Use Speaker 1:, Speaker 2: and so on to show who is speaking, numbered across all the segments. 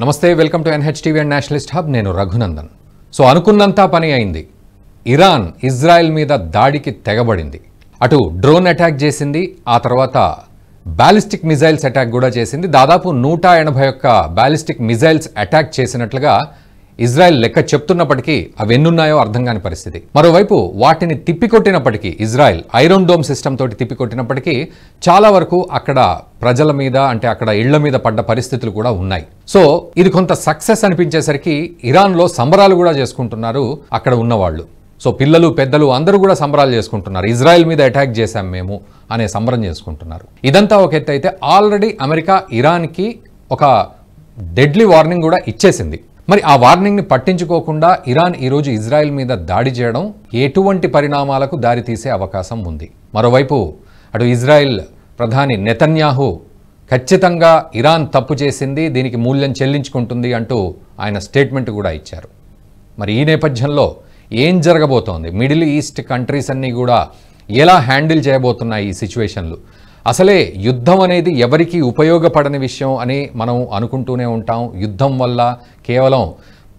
Speaker 1: నమస్తే, welcome to NHTV and Nationalist hub. నేను Raghunandan. So అనుకున్నంత పని అయింది. ఇరాన్ ఇజ్రాయెల్ మీద దాడికి తెగబడింది. అటు డ్రోన్ అటాక్ చేసింది, ఆ తర్వాత బ్యాలిస్టిక్ మిజైల్స్ అటాక్ కూడా చేసింది. దాదాపు 181 బ్యాలిస్టిక్ మిజైల్స్ అటాక్ చేసినట్లుగా ఇజ్రాయెల్ లెక్క చెప్తున్నప్పటికీ అవి ఎన్నున్నాయో అర్థం కాని పరిస్థితి. మరోవైపు వాటిని తిప్పికొట్టినప్పటికీ, ఇజ్రాయెల్ ఐరన్ డోమ్ సిస్టమ్ తోటి తిప్పికొట్టినప్పటికీ చాలా వరకు అక్కడ ప్రజల మీద, అంటే అక్కడ ఇళ్ల మీద పడ్డ పరిస్థితులు కూడా ఉన్నాయి. సో ఇది కొంత సక్సెస్ అనిపించేసరికి ఇరాన్లో సంబరాలు కూడా చేసుకుంటున్నారు అక్కడ ఉన్నవాళ్ళు. సో పిల్లలు పెద్దలు అందరూ కూడా సంబరాలు చేసుకుంటున్నారు. ఇజ్రాయెల్ మీద అటాక్ చేశాం మేము అనే సంబరం చేసుకుంటున్నారు. ఇదంతా ఒక ఎత్తు అయితే, ఆల్రెడీ అమెరికా ఇరాన్కి ఒక డెడ్లీ వార్నింగ్ కూడా ఇచ్చేసింది. మరి ఆ వార్నింగ్ని పట్టించుకోకుండా ఇరాన్ ఈరోజు ఇజ్రాయెల్ మీద దాడి చేయడం ఎటువంటి పరిణామాలకు దారితీసే అవకాశం ఉంది? మరోవైపు అటు ఇజ్రాయెల్ ప్రధాని నెతన్యాహు ఖచ్చితంగా ఇరాన్ తప్పు చేసింది, దీనికి మూల్యం చెల్లించుకుంటుంది అంటూ ఆయన స్టేట్మెంట్ కూడా ఇచ్చారు. మరి ఈ నేపథ్యంలో ఏం జరగబోతోంది? మిడిల్ ఈస్ట్ కంట్రీస్ అన్నీ కూడా ఎలా హ్యాండిల్ చేయబోతున్నాయి ఈ సిచ్యువేషన్లు? అసలే యుద్ధం అనేది ఎవరికి ఉపయోగపడని విషయం అని మనం అనుకుంటూనే ఉంటాం. యుద్ధం వల్ల కేవలం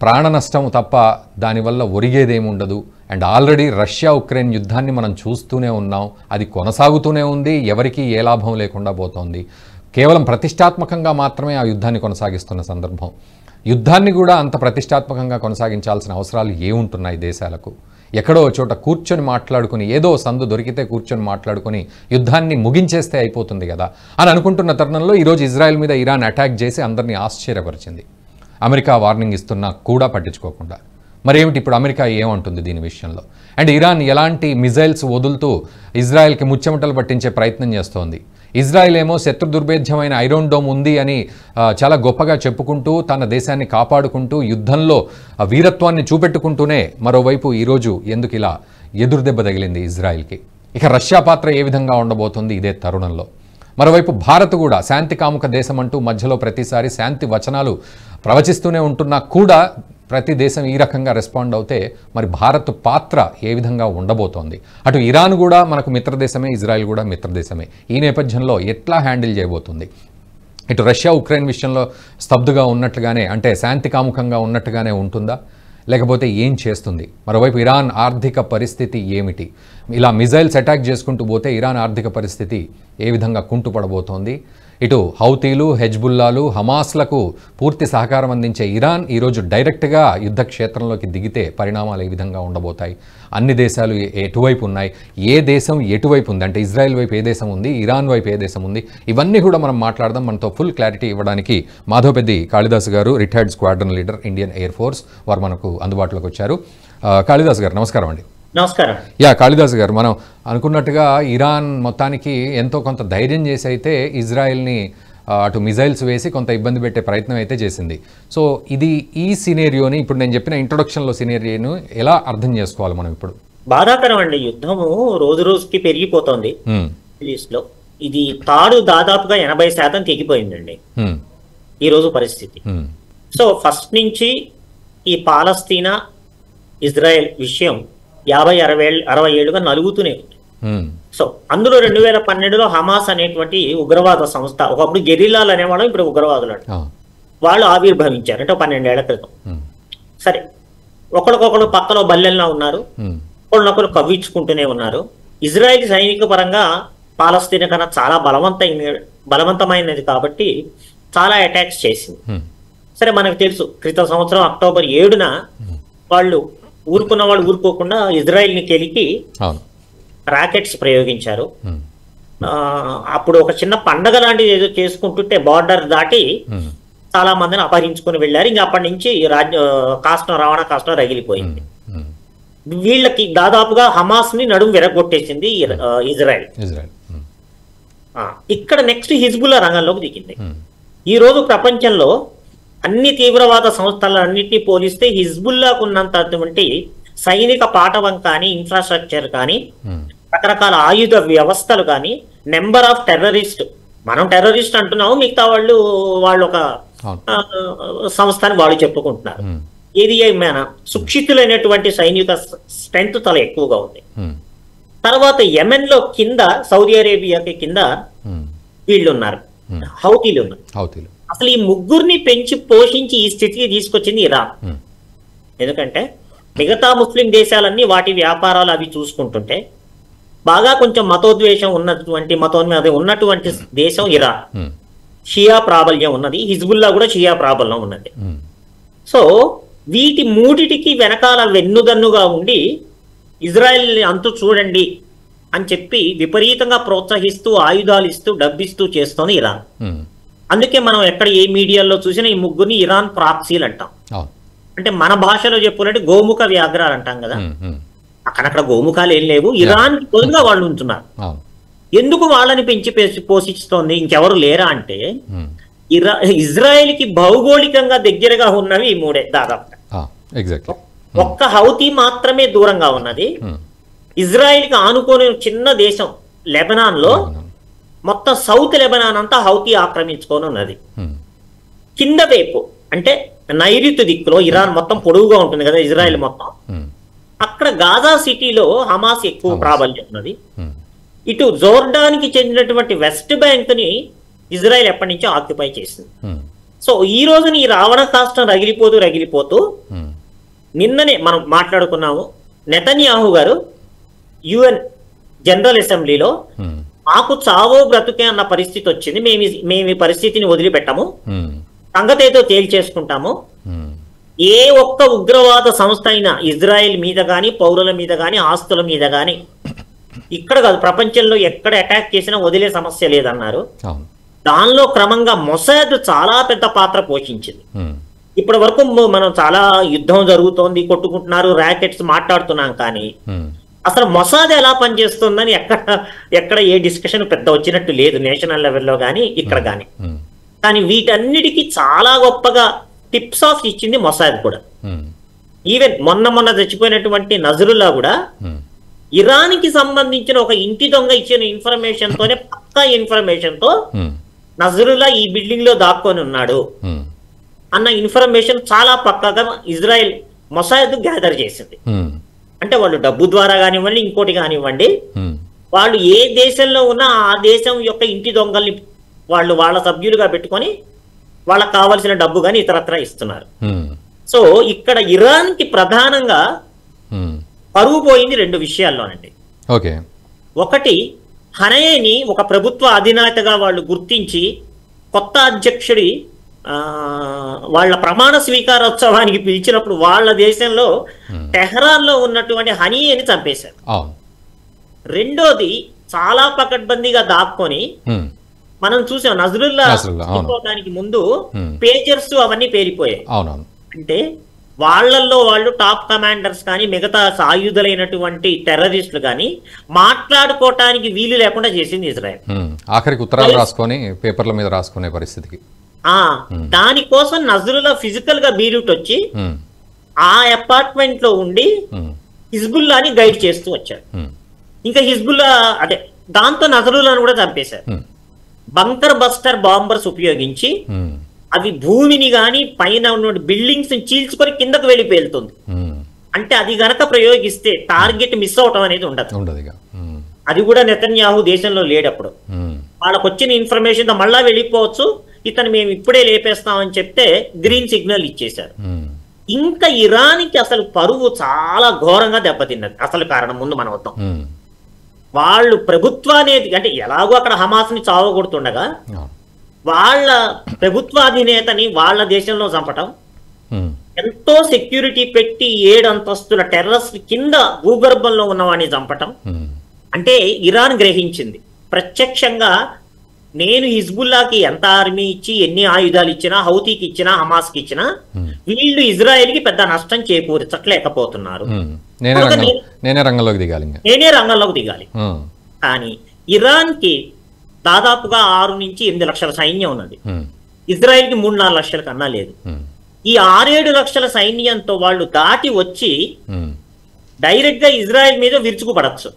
Speaker 1: ప్రాణ నష్టం తప్ప దానివల్ల ఒరిగేదేముండదు. అండ్ ఆల్రెడీ రష్యా ఉక్రెయిన్ యుద్ధాన్ని మనం చూస్తూనే ఉన్నాం. అది కొనసాగుతూనే ఉంది, ఎవరికి ఏ లాభం లేకుండా పోతోంది. కేవలం ప్రతిష్టాత్మకంగా మాత్రమే ఆ యుద్ధాన్ని కొనసాగిస్తున్న సందర్భం. యుద్ధాన్ని కూడా అంత ప్రతిష్టాత్మకంగా కొనసాగించాల్సిన అవసరాలు ఏముంటున్నాయి దేశాలకు? ఎక్కడో చోట కూర్చొని మాట్లాడుకుని, ఏదో సందు దొరికితే కూర్చొని మాట్లాడుకుని యుద్ధాన్ని ముగించేస్తే అయిపోతుంది కదా అని అనుకుంటున్న తరుణంలో ఈరోజు ఇజ్రాయెల్ మీద ఇరాన్ అటాక్ చేసి అందరినీ ఆశ్చర్యపరిచింది. అమెరికా వార్నింగ్ ఇస్తున్నా కూడా పట్టించుకోకుండా. మరేమిటి ఇప్పుడు అమెరికా ఏమంటుంది దీని విషయంలో? అండ్ ఇరాన్ ఎలాంటి మిజైల్స్ వదులుతూ ఇజ్రాయెల్కి ముచ్చెమటలు పట్టించే ప్రయత్నం చేస్తోంది. ఇజ్రాయెల్ ఏమో శత్రు దుర్భేద్యమైన ఐరన్ డోమ్ ఉంది అని చాలా గొప్పగా చెప్పుకుంటూ, తన దేశాన్ని కాపాడుకుంటూ, యుద్ధంలో వీరత్వాన్ని చూపెట్టుకుంటూనే మరోవైపు ఈరోజు ఎందుకు ఇలా ఎదురుదెబ్బ తగిలింది ఇజ్రాయెల్కి? ఇక రష్యా పాత్ర ఏ విధంగా ఉండబోతుంది ఇదే తరుణంలో? మరోవైపు భారత్ కూడా శాంతి కాముక దేశం అంటూ మధ్యలో ప్రతిసారి శాంతి వచనాలు ప్రవచిస్తూనే ఉంటున్నా కూడా ప్రతి దేశం ఈ రకంగా రెస్పాండ్ అవుతే మరి భారత్ పాత్ర ఏ విధంగా ఉండబోతోంది? అటు ఇరాన్ కూడా మనకు మిత్రదేశమే, ఇజ్రాయెల్ కూడా మిత్రదేశమే. ఈ నేపథ్యంలో ఎట్లా హ్యాండిల్ చేయబోతుంది? ఇటు రష్యా ఉక్రెయిన్ విషయంలో స్తబ్దుగా ఉన్నట్టుగానే, అంటే శాంతి కాముకంగా ఉన్నట్టుగానే ఉంటుందా, లేకపోతే ఏం చేస్తుంది? మరోవైపు ఇరాన్ ఆర్థిక పరిస్థితి ఏమిటి? ఇలా మిజైల్స్ అటాక్ చేసుకుంటూ పోతే ఇరాన్ ఆర్థిక పరిస్థితి ఏ విధంగా కుంటుపడబోతోంది? ఇటు హౌతీలు, హెజ్బుల్లాలు, హమాస్లకు పూర్తి సహకారం అందించే ఇరాన్ ఈరోజు డైరెక్ట్గా యుద్ధ క్షేత్రంలోకి దిగితే పరిణామాలు ఏ విధంగా ఉండబోతాయి? అన్ని దేశాలు ఎటువైపు ఉన్నాయి? ఏ దేశం ఎటువైపు ఉంది? అంటే ఇజ్రాయెల్ వైపు ఏ దేశం ఉంది, ఇరాన్ వైపు ఏ దేశం ఉంది? ఇవన్నీ కూడా మనం మాట్లాడదాం. మనతో ఫుల్ క్లారిటీ ఇవ్వడానికి మాధవపెద్ది కాళిదాస్ గారు, retired squadron leader, Indian air force, వారు మనకు అందుబాటులోకి వచ్చారు. కాళిదాస్ గారు నమస్కారం అండి.
Speaker 2: నమస్కారం.
Speaker 1: కాళిదాస్ గారు, మనం అనుకున్నట్టుగా ఇరాన్ మొత్తానికి ఎంతో కొంత ధైర్యం చేసి అయితే ఇజ్రాయెల్ని అటు మిజైల్స్ వేసి కొంత ఇబ్బంది పెట్టే ప్రయత్నం అయితే చేసింది. సో ఈ సినేరియోని, ఇప్పుడు నేను చెప్పిన ఇంట్రొడక్షన్లో సినేరియోను ఎలా అర్థం చేసుకోవాలి మనం ఇప్పుడు?
Speaker 2: బాధాకరం అండి. యుద్ధము రోజు రోజుకి పెరిగిపోతుంది. లో ఇది తాడు దాదాపుగా 80% తెగిపోయిందండి ఈ రోజు పరిస్థితి. సో ఫస్ట్ నుంచి ఈ పాలస్తీనా ఇజ్రాయెల్ విషయం 50-60 ఏళ్ళుగా నలుగుతూనే ఉంది. సో అందులో 2012లో హమాస్ అనేటువంటి ఉగ్రవాద సంస్థ, ఒకప్పుడు గెరిల్లాలు అనేవాళ్ళం, ఇప్పుడు ఉగ్రవాదులు వాళ్ళు ఆవిర్భవించారు. అంటే 12 ఏళ్ల క్రితం. సరే, ఒకరికొకరు పక్కలో బల్లెల్లా ఉన్నారు, ఒకరినొకరు కవ్వించుకుంటూనే ఉన్నారు. ఇజ్రాయెల్ సైనిక పరంగా పాలస్తీనా కన్నా చాలా బలవంతమైనది కాబట్టి చాలా అటాక్స్ చేసింది. సరే, మనకు తెలుసు క్రితం సంవత్సరం అక్టోబర్ 7న వాళ్ళు ఊరుకున్న వాళ్ళు ఊరుకోకుండా ఇజ్రాయెల్ ని కెలికి రాకెట్స్ ప్రయోగించారు. అప్పుడు ఒక చిన్న పండగ లాంటిది ఏదో చేసుకుంటుంటే బార్డర్ దాటి చాలా మందిని అపహరించుకుని వెళ్ళారు. ఇంకా అప్పటి నుంచి రవాణా కాష్టం రగిలిపోయింది. వీళ్ళకి దాదాపుగా హమాస్ ని నడుము విరగొట్టేసింది ఇజ్రాయెల్. ఇక్కడ నెక్స్ట్ హిజ్బుల్లా రంగంలోకి దిగింది. ఈ రోజు ప్రపంచంలో అన్ని తీవ్రవాద సంస్థలన్నింటినీ పోలిస్తే హిజ్బుల్లాకు ఉన్నంతటువంటి సైనిక పాటవం కానీ, ఇన్ఫ్రాస్ట్రక్చర్ కానీ, రకరకాల ఆయుధ వ్యవస్థలు కానీ, నెంబర్ ఆఫ్ టెర్రరిస్ట్, మనం టెర్రరిస్ట్ అంటున్నాము, మిగతా వాళ్ళు ఒక సంస్థని వాళ్ళు చెప్పుకుంటున్నారు. ఏది ఏమైనా సుక్షితులైనటువంటి సైనిక స్ట్రెంగ్త్ చాలా ఎక్కువగా ఉంది. తర్వాత యెమెన్ లో కింద, సౌదీ అరేబియాకి కింద వీళ్ళు ఉన్నారు, హౌతీలు ఉన్నారు. అసలు ఈ ముగ్గురిని పెంచి పోషించి ఈ స్థితికి తీసుకొచ్చింది ఇరాన్. ఎందుకంటే మిగతా ముస్లిం దేశాలన్నీ వాటి వ్యాపారాలు అవి చూసుకుంటుంటే బాగా కొంచెం మతోద్వేషం ఉన్నటువంటి దేశం ఇరాన్. షియా ప్రాబల్యం ఉన్నది, హిజ్బుల్లా కూడా షియా ప్రాబల్యం ఉన్నది. సో వీటి మూడిటికి వెనకాల వెన్నుదన్నుగా ఉండి ఇజ్రాయెల్ అంతు చూడండి అని చెప్పి విపరీతంగా ప్రోత్సహిస్తూ ఆయుధాలు ఇస్తూ డబ్బిస్తూ చేస్తోంది ఇరాన్. అందుకే మనం ఎక్కడ ఏ మీడియాలో చూసినా ఈ ముగ్గురిని ఇరాన్ ప్రాక్సీలు అంటాం. అంటే మన భాషలో చెప్పుకుంటే గోముఖ వ్యాఘ్రాలు అంటాం కదా, అక్కడక్కడ గోముఖాలు ఏం లేవు, ఇరాన్ కి తొలుగా వాళ్ళు ఉంటున్నారు. ఎందుకు వాళ్ళని పెంచి పోషిస్తోంది, ఇంకెవరు లేరా అంటే ఇజ్రాయెల్ కి భౌగోళికంగా దగ్గరగా ఉన్నవి ఈ మూడే దాదాపుగా. ఒక్క హౌతీ మాత్రమే దూరంగా ఉన్నది. ఇజ్రాయెల్ కి ఆనుకోని చిన్న దేశం లెబనాన్ లో మొత్తం సౌత్ లెబనాన్ అంతా హౌతీ ఆక్రమించుకొని ఉన్నది. కింద వైపు అంటే నైరుతి దిక్కులో ఇరాన్ మొత్తం పొడవుగా ఉంటుంది కదా ఇజ్రాయెల్ మొత్తం, అక్కడ గాజా సిటీలో హమాస్ ఎక్కువ ప్రాబల్యం ఉన్నది. ఇటు జోర్డాన్ కి చెందినటువంటి వెస్ట్ బ్యాంక్ ని ఇజ్రాయెల్ ఎప్పటి నుంచో ఆక్యుపై చేసింది. సో ఈ రోజున ఈ రావణ కాష్టం రగిలిపోతూ నిన్ననే మనం మాట్లాడుకున్నాము, నెతన్యాహు గారు UN జనరల్ అసెంబ్లీలో మాకు చావో బ్రతుకే అన్న పరిస్థితి వచ్చింది, మేము ఈ పరిస్థితిని వదిలిపెట్టము, సంగతి ఏదో తేల్చేసుకుంటాము, ఏ ఒక్క ఉగ్రవాద సంస్థ అయినా ఇజ్రాయెల్ మీద కానీ పౌరుల మీద కానీ ఆస్తుల మీద కానీ ఇక్కడ కాదు ప్రపంచంలో ఎక్కడ అటాక్ చేసినా వదిలే సమస్య లేదన్నారు. దానిలో క్రమంగా మొసాద్ చాలా పెద్ద పాత్ర పోషించింది. ఇప్పటి వరకు మనం చాలా యుద్ధం జరుగుతోంది, కొట్టుకుంటున్నారు, ర్యాకెట్స్ మాట్లాడుతున్నాం, కానీ అసలు మొసాద్ ఎలా పనిచేస్తుందని ఎక్కడ ఏ డిస్కషన్ పెద్ద వచ్చినట్టు లేదు నేషనల్ లెవెల్లో కానీ ఇక్కడ కానీ. కానీ వీటన్నిటికీ చాలా గొప్పగా టిప్స్ ఆఫ్ ఇచ్చింది మొసాద్ కూడా. ఈవెన్ మొన్న చచ్చిపోయినటువంటి నజరుల్లా కూడా ఇరాన్ కి సంబంధించిన ఒక ఇంటి దొంగ ఇచ్చిన ఇన్ఫర్మేషన్ తోనే పక్కా ఇన్ఫర్మేషన్ తో నజరుల్లా ఈ బిల్డింగ్ లో దాక్కొని ఉన్నాడు అన్న ఇన్ఫర్మేషన్ చాలా పక్కాగా ఇజ్రాయెల్ మొసాద్ గ్యాదర్ చేసింది. అంటే వాళ్ళు డబ్బు ద్వారా కానివ్వండి ఇంకోటి కానివ్వండి, వాళ్ళు ఏ దేశంలో ఉన్నా ఆ దేశం యొక్క ఇంటి దొంగల్ని వాళ్ళు వాళ్ళ సభ్యులుగా పెట్టుకొని వాళ్ళకి కావాల్సిన డబ్బు కానీ ఇతరత్ర ఇస్తున్నారు. సో ఇక్కడ ఇరాన్ కి ప్రధానంగా పరువు పోయింది రెండు విషయాల్లోనండి. ఒకటి, హనయేని ఒక ప్రభుత్వ అధినేతగా వాళ్ళు గుర్తించి కొత్త అధ్యక్షుడి వాళ్ళ ప్రమాణ స్వీకారోత్సవానికి పిలిచినప్పుడు వాళ్ళ దేశంలో టెహరాన్ లో ఉన్నటువంటి హనీయేని చంపేశారు. రెండోది, చాలా పకడ్బందీగా దాక్కొని మనం చూసాం నజరుల్లా చనిపోవడానికి ముందు పేజర్స్ అవన్నీ పేలిపోయాయి. అంటే వాళ్ళల్లో వాళ్ళు టాప్ కమాండర్స్ కానీ మిగతా సాయుధులైనటువంటి టెర్రరిస్టులు కానీ మాట్లాడుకోవటానికి వీలు లేకుండా చేసింది ఇజ్రాయెల్.
Speaker 1: ఆఖరికి ఉత్తరాలు రాసుకొని పేపర్ల మీద రాసుకునే పరిస్థితికి.
Speaker 2: దానికోసం నజరుల్లా ఫిజికల్ గా బీరూట్ వచ్చి ఆ అపార్ట్మెంట్ లో ఉండి హిజ్బుల్లాని గైడ్ చేస్తూ వచ్చారు. ఇంకా హిజ్బుల్లా అంటే దాంతో నజరుల్లాను కూడా చంపేశారు. బంకర్ బస్టర్ బాంబర్స్ ఉపయోగించి అవి భూమిని గాని పైన ఉన్న బిల్డింగ్స్ చీల్చుకొని కిందకు వెళ్ళి పేలుతుంది. అంటే అది గనక ప్రయోగిస్తే టార్గెట్ మిస్ అవటం అనేది ఉండదు. అది కూడా నెతన్యాహు దేశంలో లేడప్పుడు. వాళ్ళకు వచ్చిన ఇన్ఫర్మేషన్ తో మళ్ళా వెళ్ళిపోవచ్చు, ఇతను మేము ఇప్పుడే లేపేస్తామని చెప్తే గ్రీన్ సిగ్నల్ ఇచ్చేశారు. ఇంకా ఇరాన్కి అసలు పరువు చాలా ఘోరంగా దెబ్బతిన్నది. అసలు కారణం ముందు మనం వద్దాం. వాళ్ళు ప్రభుత్వాన్ని అంటే ఎలాగో అక్కడ హమాస్ ని చావగొడుతుండగా వాళ్ళ ప్రభుత్వాధినేతని వాళ్ళ దేశంలో చంపటం, ఎంతో సెక్యూరిటీ పెట్టి 7 అంతస్తుల టెర్రస్ కింద భూగర్భంలో ఉన్నవాడిని చంపటం. అంటే ఇరాన్ గ్రహించింది ప్రత్యక్షంగా, నేను హిజ్బుల్లాకి ఎంత ఆర్మీ ఇచ్చి ఎన్ని ఆయుధాలు ఇచ్చినా, హౌతీకి ఇచ్చినా, హమాస్కి ఇచ్చినా వీళ్ళు ఇజ్రాయెల్ కి పెద్ద నష్టం చేకూర్చట్లేకపోతున్నారు, నేనే రంగంలోకి దిగాలి. కానీ ఇరాన్ కి దాదాపుగా 6 నుంచి 8 లక్షల సైన్యం ఉన్నది. ఇజ్రాయెల్ కి 3-4 లక్షల కన్నా లేదు. ఈ 6-7 లక్షల సైన్యంతో వాళ్ళు దాటి వచ్చి డైరెక్ట్ గా ఇజ్రాయెల్ మీద విరుచుకుపడచ్చు.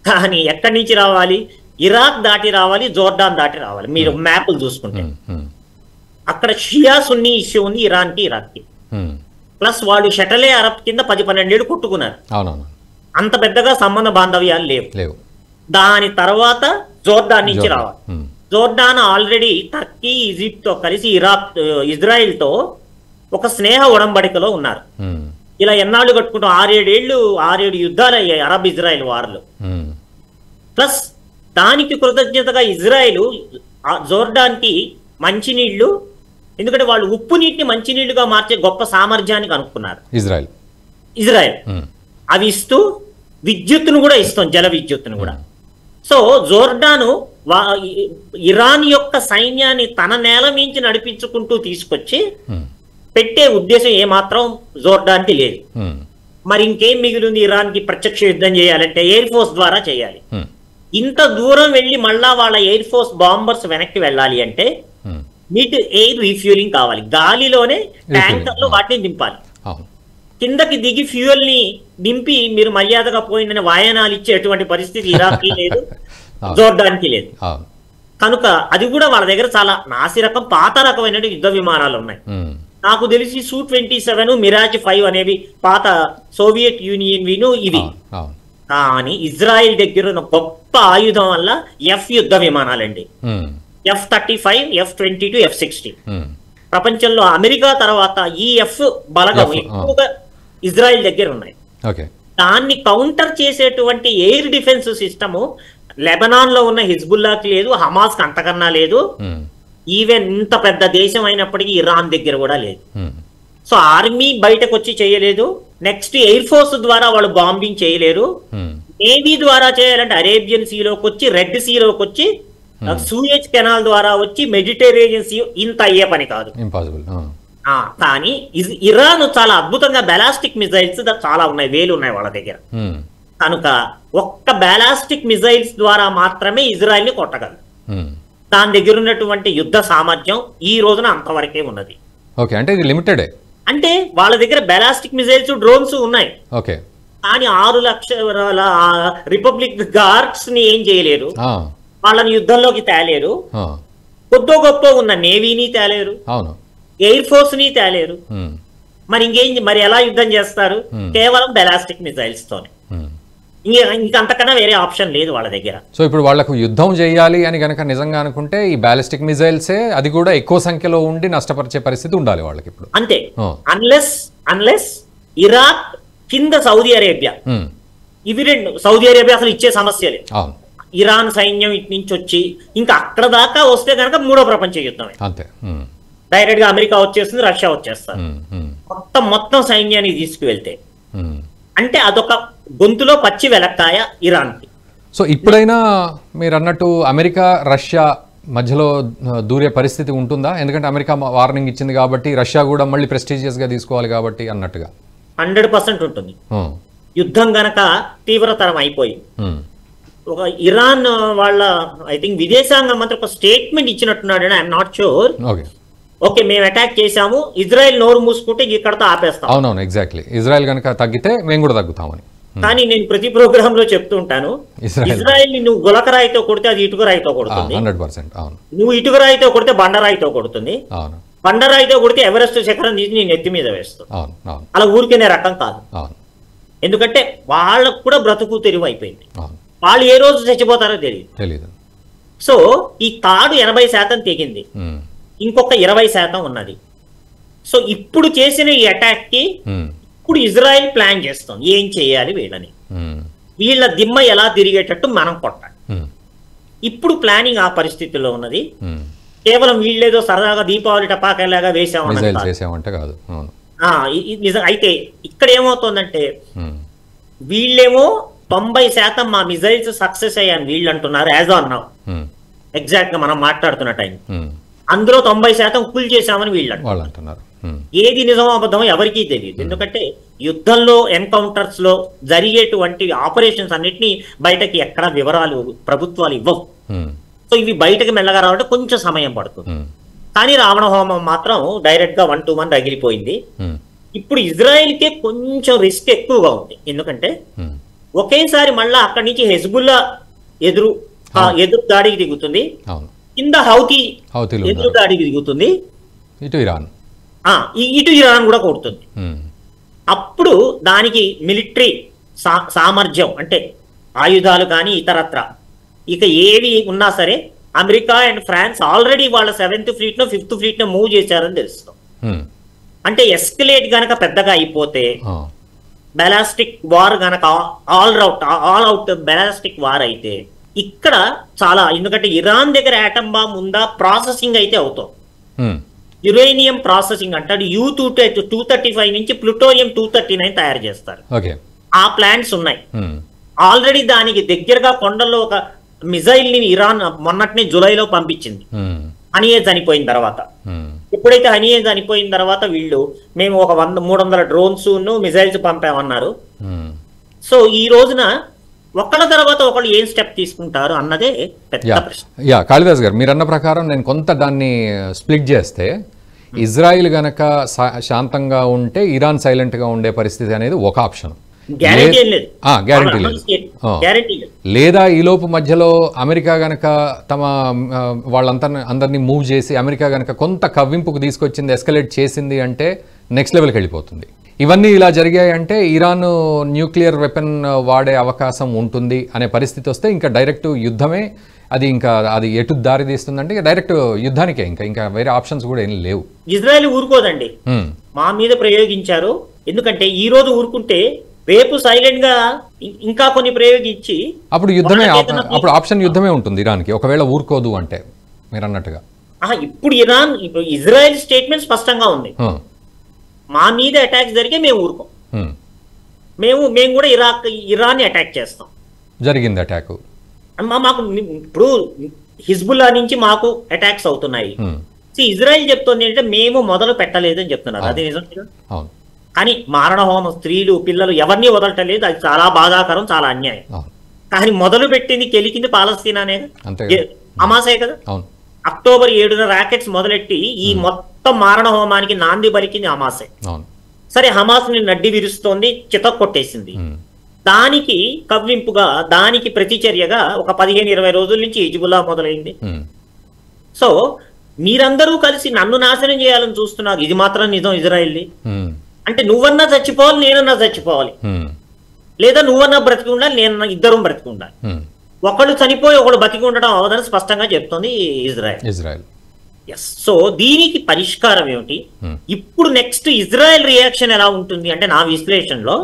Speaker 2: కానీ ఎక్కడి నుంచి రావాలి? ఇరాక్ దాటి రావాలి, జోర్డాన్ దాటి రావాలి. మీరు మ్యాప్లు చూసుకుంటే అక్కడ షియా సున్నీ ఇష్యూ ఉంది ఇరాన్ కి, ఇరాక్ కి. ప్లస్ వాళ్ళు షటలే అరబ్ కింద 10-12 ఏళ్ళు కొట్టుకున్నారు. అంత పెద్దగా సంబంధ బాంధవ్యాలు లేవు. దాని తర్వాత జోర్డాన్ నుంచి రావాలి. జోర్డాన్ ఆల్రెడీ టర్కీ, ఈజిప్ట్ తో కలిసి ఇజ్రాయిల్ తో ఒక స్నేహ ఉడంబడికలో ఉన్నారు. ఇలా ఎన్నాళ్ళు కట్టుకుంటాం, 6-7 యుద్ధాలు అయ్యాయి అరబ్ ఇజ్రాయిల్ వార్లు. ప్లస్ దానికి కృతజ్ఞతగా ఇజ్రాయిల్ జోర్డాన్ కి మంచినీళ్లు, ఎందుకంటే వాళ్ళు ఉప్పు నీటిని మంచినీళ్లుగా మార్చే గొప్ప సామర్థ్యాన్ని కనుక్కున్నారు ఇజ్రాయెల్. అవి ఇస్తూ విద్యుత్తును కూడా ఇస్తాం, జల విద్యుత్తును కూడా. సో జోర్డాను ఇరాన్ యొక్క సైన్యాన్ని తన నేల మించి నడిపించుకుంటూ తీసుకొచ్చి పెట్టే ఉద్దేశం ఏమాత్రం జోర్డాన్కి లేదు. మరి ఇంకేం మిగిలింది ఇరాన్ కి? ప్రత్యక్ష యుద్ధం చేయాలంటే ఎయిర్ ఫోర్స్ ద్వారా చేయాలి. ఇంత దూరం వెళ్ళి మళ్ళా వాళ్ళ ఎయిర్ ఫోర్స్ బాంబర్స్ వెనక్కి వెళ్ళాలి అంటే మిడ్ ఎయిర్ రీఫ్యూలింగ్ కావాలి. గాలిలోనే ట్యాంకర్లు వాటిని దింపాలి. కిందకి దిగి ఫ్యూయల్ ని దింపి మీరు మర్యాదగా పోయిందని వాయనాలు ఇచ్చేటువంటి పరిస్థితి ఇరాక్కి లేదు, జోర్డాన్కి లేదు. కనుక అది కూడా వాళ్ళ దగ్గర చాలా నాసిరకం పాత రకమైన యుద్ధ విమానాలు ఉన్నాయి. నాకు తెలిసి Su-27, మిరాజ్ 5 అనేవి పాత సోవియట్ యూనియన్ విను ఇవి. కానీ ఇజ్రాయిల్ దగ్గర ఉన్న గొప్ప ఆయుధం వల్ల ఎఫ్ యుద్ధ విమానాలండి. F-35, F-22, F-16. ప్రపంచంలో అమెరికా తర్వాత ఈ ఎఫ్ బలగం ఎక్కువగా ఇజ్రాయిల్ దగ్గర ఉన్నాయి. దాన్ని కౌంటర్ చేసేటువంటి ఎయిర్ డిఫెన్స్ సిస్టము లెబనాన్ లో ఉన్న హిజ్బుల్లాకి లేదు, హమాస్ కి అంతకన్నా లేదు. ఈవెన్ ఇంత పెద్ద దేశం అయినప్పటికీ ఇరాన్ దగ్గర కూడా లేదు. సో ఆర్మీ బయటకు వచ్చి చేయలేదు. నెక్స్ట్ ఎయిర్ ఫోర్స్ ద్వారా వాళ్ళు బాంబింగ్ చేయలేరు. నేవీ ద్వారా చేయాలంటే అరేబియన్ సీలోకి వచ్చి, రెడ్ సీలోకి వచ్చి, సూయజ్ కెనాల్ ద్వారా వచ్చి మెడిటరేనియన్ సీ, ఇంత అయ్యే పని కాదు. కానీ ఇరాన్ చాలా అద్భుతంగా బ్యాలాస్టిక్ మిజైల్స్ చాలా ఉన్నాయి, వేలు ఉన్నాయి వాళ్ళ దగ్గర. కనుక ఒక్క బ్యాలాస్టిక్ మిజైల్స్ ద్వారా మాత్రమే ఇజ్రాయెల్ ని కొట్టగలరు. దాని దగ్గర ఉన్నటువంటి యుద్ధ సామర్థ్యం ఈ రోజున అంతవరకే ఉన్నది.
Speaker 1: అంటే ఇది లిమిటెడ్.
Speaker 2: అంటే వాళ్ళ దగ్గర బ్యాలాస్టిక్ మిజైల్స్, డ్రోన్స్ ఉన్నాయి. కానీ 6 లక్షల రిపబ్లిక్ గార్డ్స్ ని ఏం చేయలేరు, వాళ్ళని యుద్ధంలోకి తేలేరు. కొద్దో గొప్ప ఉన్న నేవీని తేలేరు, ఎయిర్ ఫోర్స్ ని తేలేరు. మరి ఎలా యుద్ధం చేస్తారు? కేవలం బ్యాలాస్టిక్ మిజైల్స్ తోనే. ఇంకంతకన్నా వేరే ఆప్షన్ లేదు వాళ్ళ దగ్గర.
Speaker 1: సో ఇప్పుడు వాళ్ళకు యుద్ధం చేయాలి అని గనక నిజంగా అనుకుంటే ఈ బ్యాలిస్టిక్ మిజైల్సే, అది కూడా ఎక్కువ సంఖ్యలో ఉండి నష్టపరిచే పరిస్థితి ఉండాలి వాళ్ళకి ఇప్పుడు.
Speaker 2: అంతే. అన్లెస్ ఇరాక్ కింద సౌదీ అరేబియా, ఇవి రెండు. సౌదీ అరేబియా అసలు ఇచ్చే సమస్యలే. ఇరాన్ సైన్యం ఇటు నుంచి వచ్చి ఇంకా అక్కడ దాకా వస్తే కనుక మూడో ప్రపంచ యుద్ధమే. అంతే. డైరెక్ట్ గా అమెరికా వచ్చేస్తుంది, రష్యా వచ్చేస్తారు. మొత్తం సైన్యాన్ని తీసుకువెళ్తే అంటే అదొక గొంతులో పచ్చి వెలక్కాయ ఇరాన్ కి.
Speaker 1: సో ఇప్పుడైనా మీరు అన్నట్టు అమెరికా రష్యా మధ్యలో దూరే పరిస్థితి ఉంటుందా? ఎందుకంటే అమెరికా వార్నింగ్ ఇచ్చింది కాబట్టి, రష్యా కూడా మళ్ళీ ప్రెస్టీజియస్ గా తీసుకోవాలి కాబట్టి అన్నట్టుగా.
Speaker 2: 100% ఉంటుంది. యుద్ధం గనక తీవ్రతరం అయిపోయి ఒక ఇరాన్ వాళ్ళ ఐ థింక్ విదేశాంగ మంత్రి ఒక స్టేట్మెంట్ ఇచ్చినట్టున్నాడు. I'm not sure. ఓకే, మేము అటాక్ చేశాము, ఇజ్రాయెల్ నోరు మూసుకుంటే ఇక్కడతో ఆపేస్తాం.
Speaker 1: అవునవును, ఎగ్జాక్ట్లీ. ఇజ్రాయెల్ కనుక తగ్గితే మేము కూడా తగ్గుతామని.
Speaker 2: కానీ నేను ప్రతి ప్రోగ్రామ్ లో చెప్తూ ఉంటాను, ఇజ్రాయెల్ ని నువ్వు గులకరాయితో కొడితే అది ఇటుకరాయితో కొడుతుంది.
Speaker 1: 100%. అవును.
Speaker 2: నువ్వు ఇటుకరాయితో కొడితే బండరాయితో కొడుతుంది. అవును. బండరాయితో కొడితే ఎవరెస్ట్ శిఖరం తీసి నేను ఎత్తి మీద వేస్తాను. అలా ఊరికేనే రకం కాదు. ఎందుకంటే వాళ్ళకు కూడా బ్రతుకు తెరువు అయిపోయింది. వాళ్ళు ఏ రోజు చచ్చిపోతారో తెలియదు. సో ఈ తాడు 80% తెగింది, ఇంకొక 20% ఉన్నది. సో ఇప్పుడు చేసిన ఈ అటాక్ కి ఇప్పుడు ఇజ్రాయెల్ ప్లాన్ చేస్తాం ఏం చేయాలి వీళ్ళని, వీళ్ళ దిమ్మ ఎలా తిరిగేటట్టు మనం కొట్టాలి. ఇప్పుడు ప్లానింగ్ ఆ పరిస్థితిలో ఉన్నది. కేవలం వీళ్ళేదో సరదాగా దీపావళి టపాకాయలాగా వేసామంటే కాదు. నిజం. అయితే ఇక్కడ ఏమవుతుందంటే వీళ్ళేమో 90% మా మిజైల్స్ సక్సెస్ అయ్యాను వీళ్ళు అంటున్నారు యాజ్ ఆన్ నౌ. ఎగ్జాక్ట్ గా మనం మాట్లాడుతున్న టైం అందులో 90% కూల్ చేశామని వీళ్ళు అంటున్నారు. ఏది నిజమో అబద్ధమో ఎవరికీ తెలియదు. ఎందుకంటే యుద్ధంలో ఎన్కౌంటర్స్ లో జరిగేటువంటి ఆపరేషన్స్ అన్నిటినీ బయటకి ఎక్కడ వివరాలు ప్రభుత్వాలు ఇవ్వవు. సో ఇవి బయటకు మెల్లగా రావాలంటే కొంచెం సమయం పడుతుంది. కానీ రావణ హోమం మాత్రం డైరెక్ట్ గా 1 to 1 రగిలిపోయింది. ఇప్పుడు ఇజ్రాయెల్ కే కొంచెం రిస్క్ ఎక్కువగా ఉంది. ఎందుకంటే ఒకేసారి మళ్ళా అక్కడి నుంచి హెజ్బుల్లా ఎదురు దాడికి దిగుతుంది, కింద హౌతీ ఎదురు దాడికి దిగుతుంది, ఇటు ఇరాన్ కూడా కొడుతుంది. అప్పుడు దానికి మిలిటరీ సామర్థ్యం అంటే ఆయుధాలు కానీ ఇతరత్ర ఇక ఏవి ఉన్నా సరే అమెరికా అండ్ ఫ్రాన్స్ ఆల్రెడీ వాళ్ళ 7th ఫ్లీట్ నో 5th ఫ్లీట్ నో మూవ్ చేశారని తెలుస్తాం. అంటే ఎస్కలేట్ గనక పెద్దగా అయిపోతే బ్యాలాస్టిక్ వార్ గనక ఆల్ అవుట్ బ్యాలాస్టిక్ వార్ అయితే ఇక్కడ చాలా, ఎందుకంటే ఇరాన్ దగ్గర ఆటం బాంబ్ ఉందా, ప్రాసెసింగ్ అయితే అవుతాం. యురేనియం ప్రాసెసింగ్ అంటాడు. U-235 నుంచి ప్లూటోనియం 239 తయారు చేస్తారు. ఆ ప్లాంట్స్ ఉన్నాయి ఆల్రెడీ. దానికి దగ్గరగా కొండల్లో ఒక మిజైల్ ని ఇరాన్ మొన్నటినే జూలైలో పంపించింది. హనియే చనిపోయిన తర్వాత. ఎప్పుడైతే హనియే చనిపోయిన తర్వాత వీళ్ళు మేము ఒక 300 డ్రోన్స్ మిజైల్స్ పంపామన్నారు. సో ఈ రోజున ఒకళ్ళ తర్వాత ఒకళ్ళు ఏం స్టెప్ తీసుకుంటారు అన్నదే పెద్ద ప్రశ్న.
Speaker 1: కాళిదాస్ గారు, మీరు అన్న ప్రకారం నేను కొంత దాన్ని స్ప్లిట్ చేస్తే, ఇజ్రాయిల్ గనక శాంతంగా ఉంటే ఇరాన్ సైలెంట్ గా ఉండే పరిస్థితి అనేది ఒక ఆప్షన్.
Speaker 2: గ్యారెంటీ లేదు.
Speaker 1: లేదా ఈలోపు మధ్యలో అమెరికా గనక తమ అందరినీ మూవ్ చేసి అమెరికా గనక కొంత కవ్వింపుకు తీసుకొచ్చింది, ఎస్కలేట్ చేసింది అంటే నెక్స్ట్ లెవెల్కి వెళ్ళిపోతుంది. ఇవన్నీ ఇలా జరిగాయంటే ఇరాన్ న్యూక్లియర్ వెపన్ వాడే అవకాశం ఉంటుంది అనే పరిస్థితి వస్తే ఇంకా డైరెక్ట్ యుద్ధమే. అది ఎటు దారి తీస్తుందంటే డైరెక్ట్ యుద్ధానికే. ఇంకా వేరే ఆప్షన్స్ కూడా ఏం లేవు.
Speaker 2: ఇజ్రాయెల్ ఊరుకోదండి. మా మీద ప్రయోగించారు. ఎందుకంటే ఈ రోజు ఊరుకుంటే రేపు సైలెంట్ గా ఇంకా కొన్ని ప్రయోగించి
Speaker 1: అప్పుడు యుద్ధమే, అప్పుడు ఆప్షన్ యుద్ధమే ఉంటుంది ఇరాన్కి, ఒకవేళ ఊరుకోదు అంటే మీరు అన్నట్టుగా.
Speaker 2: ఇప్పుడు ఇజ్రాయెల్ స్టేట్మెంట్ స్పష్టంగా ఉంది. మా మీద అటాక్ జరిగే మేము ఊరుకోం, మేము కూడా ఇరాన్ అటాక్ చేస్తాం.
Speaker 1: జరిగింది అటాక్.
Speaker 2: మాకు ఇప్పుడు హిజ్బుల్లా నుంచి మాకు అటాక్స్ అవుతున్నాయి. ఇజ్రాయెల్ చెప్తుంది ఏంటంటే మేము మొదలు పెట్టలేదని చెప్తున్నారు. అది నిజం కానీ మారణ హోమం, స్త్రీలు పిల్లలు ఎవరిని వదలటలేదు. అది చాలా బాధాకరం, చాలా అన్యాయం. కానీ మొదలు పెట్టింది కెలికింది పాలస్తీనానే, హమాసే కదా. అక్టోబర్ 7న రాకెట్స్ మొదలెట్టి ఈ మొత్తం మారణ హోమానికి నాంది పలికింది హమాసే. సరే, హమాస్ ని నడ్డి విరుస్తోంది, చితక్కొట్టేసింది. దానికి కవ్వింపుగా, దానికి ప్రతిచర్యగా ఒక 15-20 రోజుల నుంచి హిజ్బుల్లా మొదలైంది. సో మీరందరూ కలిసి నన్ను నాశనం చేయాలని చూస్తున్నారు. ఇది మాత్రం నిజం ఇజ్రాయెల్ది. అంటే నువ్వన్నా చచ్చిపోవాలి, నేనన్నా చచ్చిపోవాలి, లేదా నువ్వన్నా బ్రతికి ఉండాలి, నేనన్నా, ఇద్దరం బ్రతికి ఉండాలి. ఒకళ్ళు చనిపోయి ఒకళ్ళు బతికి ఉండడం అవదని స్పష్టంగా చెప్తుంది ఇజ్రాయెల్. సో దీనికి పరిష్కారం ఏమిటి? ఇప్పుడు నెక్స్ట్ ఇజ్రాయెల్ రియాక్షన్ ఎలా ఉంటుంది అంటే, నా విశ్లేషణలో